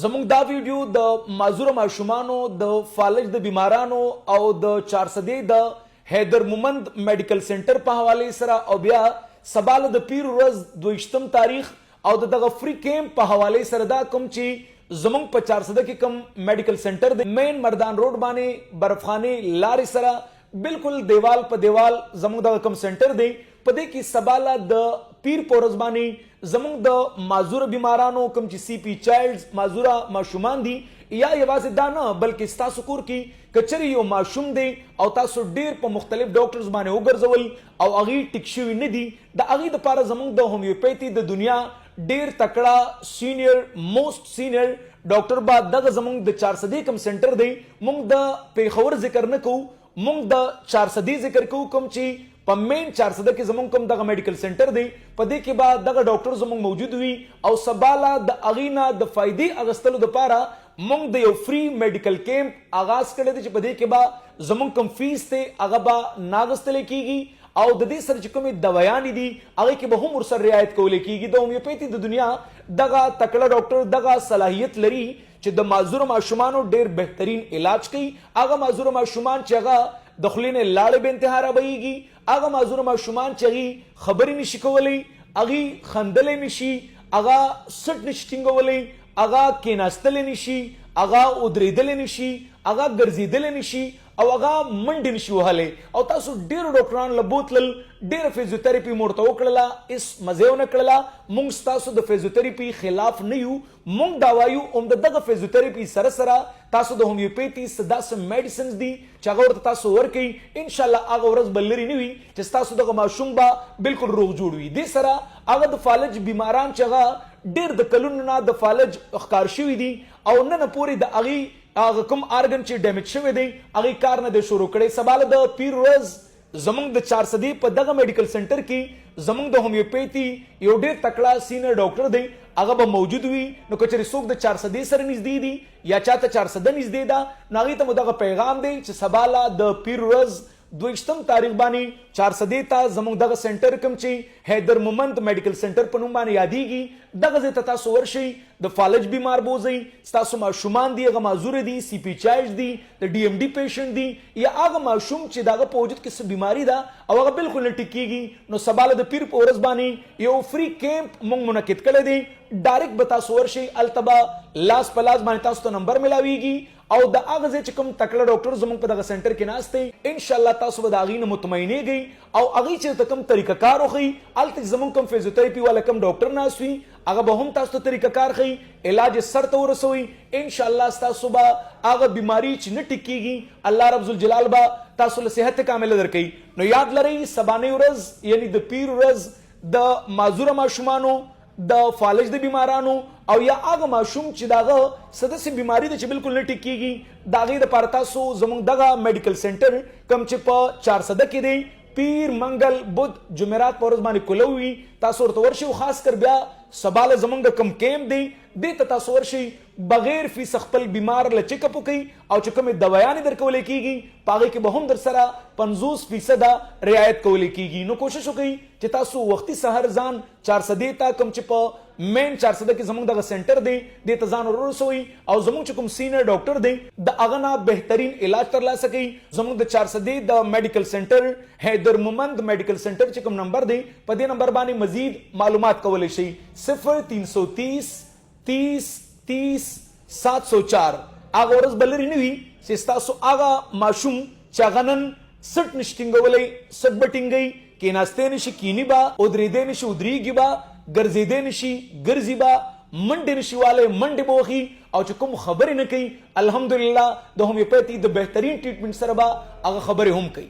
زموږ دا ویډیو د معذور ماشومانو د فالج د بیمارانو او د 400 د حیدر مومند میډیکل سنټر په حواله سره او بیا سباله د پیر ورځ 22 تاریخ او دغه فری کیمپ په حواله سره دا کوم چې زموږ په 400 کې کوم میډیکل سنټر د مین مردان روډ باندې برفخانه لارې سره بالکل دیوال په دیوال زموږ د کوم سنټر دی په دې کې سباله د پیر پورز باندې زموږ د معذور بیمارانو کوم چې سی پی چایلډز معذوره ماشومان دي یا یوازې دا نه بلکې تاسو کور کې کچري یو ماشوم دی او تاسو ډیر په مختلف ډاکټرز باندې وګرځول او هغه ټیک شوی نه دي د هغه لپاره زموږ د هومیوپیتي د دنیا ډیر تکړه سینیئر موست سینیئر ډاکټر با دغه زموږ د 400 کم سنټر دی موږ د پیښور ذکر نه کوو موږ د 400 ذکر کوو کوم چې په مین 400 کې زموږ کوم دغه میډیکل سنټر دی په دې کې بعد دغه ډاکټر زموږ موجود وي او سباله د اغینا د فائدې اغستلو لپاره موږ د یو فری میډیکل کیمپ آغاز کړی دی چې په دې کې به زموږ کوم فیس ته هغه به ناغستل کیږي او د دې سره چې کومې دوايان دي هغه کې به هم ورسره رعایت کول کیږي د هومیوپیتي د دنیا دغه تکړه ډاکټر دغه صلاحیت لري چې د معذور ماشومانو ډیر بهترین علاج کوي هغه معذور ماشومان چې هغه د خلینې لاړې به انتها رابهیږي هغه معذور ماشومان چې هغه خبرې نشي کولی هغه خندلې نشي هغه سټ نشي ټینګولی هغه کېناستلی نشي هغه ودرېدلی نشي هغه ګرځېدلی نشي او هغه منډې نشي وهلی او تاسو ډېرو ډاکټرانو له بوتلل ډېره فزیوتراپي مو ورته وکړله هېڅ مزه ونه کړله موږ ستاسو د فزیوتراپي خلاف نه یو موږ دا وایو همدغه فزیوتراپي سره سره تاسو د هومیوپیتي څه داسې میډیسنز دي چې هغه ورته تاسو ورکوئ انشاءالله هغه ورځ به لرې نه وي چې ستاسو دغه ماشوم به بالکل روغ جوړ وي دې سره هغه د فالج بیماران چې هغه ډېر د کلونو نه د فالج ښکار شوي دي او نن پورې د هغه کوم ارګن چې ډیمیج شوی دی هغه کار نه دی شروع کړی سباله د پیر ورځ زموږ د 400 په دغه میډیکل سنټر کې زموږ د هومیوپیتي یو ډیر تکړه سینیئر ډاکټر دی هغه به موجود وي نو کچري څوک د 400 سره نږدې دي یا چاته 400 نږدې ده نو هغې ته مو دغه پیغام دی چې سباله د پیر ورځ 22 تاریخ باندې 400 ته زموږ دغه سنټر کوم چې حیدر مومند میډیکل سنټر په نوم باندې یادېږي دغه ځای ته تاسو ورشئ د فالج بیمار بوزئ ستاسو ماشومان دي هغه معذور دي سی پی چایلډز دي د ډي ایم ډي پیشنټ دي یا هغه ماشوم چې دغه په وجود کې څه بیماري ده او هغه بالکل نه ټیک کېږي نو سباله د پیر په ورځ باندې یو فری کیمپ موږ منعقد کړی دی ډایرکټ به تاسو ورشئ هلته به لاس په لاس باندې تاسو ته نمبر ملاویږي او د هغه ځای چې کوم تکړه ډاکټر زموږ په دغه سنټر کې ناست دی انشاءالله تاسو به د هغې نه مطمئنېږئ او هغې چې ته کوم طریقه کار وښئي هلته چې زموږ کوم فزیوتراپي والا کوم ډاکټر ناست وي هغه به هم تاسو ته طریقه کار ښیي علاج یې سر ته ورسوئ انشاءالله ستاسو به هغه بیماري چې نه ټیک کېږي الله رب ذوالجلال به تاسو له صحت کامله درکوي نو یاد لرئ سبانۍ ورځ یعنی د پیر ورځ د معذوره ماشومانو د فالج د بیمارانو او یا هغه ماشوم چې دغه څه داسې بیماري ده چې بالکل نه ټیک کېږي د هغې دپاره تاسو زموږ دغه میډیکل سنټر کوم چې په 400 کې دی پیر منګل بود جمعرات په ورځ باندې کلو وي تاسو ورته ورشئ خاص کر بیا سباله زموږ کم کیمپ دی دې ته تاسو ورشئ بغیر فیس خپل بیمار له چیک اپ وکړئ او چې کومې دوايانې درکولی کېږي په هغې کې به هم در سره 50% رعایت کولی کېږي نو کوشش وکړئ چې تاسو وختي سحر ځان 400 ته کوم چې په مین 400 کې زموږ دغه سنټر دی دې ته ځان ورسوئ او زموږ چې کوم سینیئر ډاکټر دی د هغه نه بهترین علاج ترلاسه کوي زموږ د 400 د میډیکل سنټر حیدر مومند میډیکل سنټر چې کوم نمبر دی په دې نمبر باندې مزید معلومات کولی شئ 0330 30 30 704 هغه ورځ به لرې نه وي چې ستاسو هغه ماشوم چې هغه نن سټ نشي ټینګولی سټ به ټینګوي کېناستی نشي کینی به ودرېدی نشي ودرېږي به ګرځېدی نشي ګرځي به منډې نشي والی منډې به وخي او چې کوم خبرې نه کوي الحمدلله د هومیوپیتي د بهترین ټریټمنټ سره به هغه خبرې هم کوي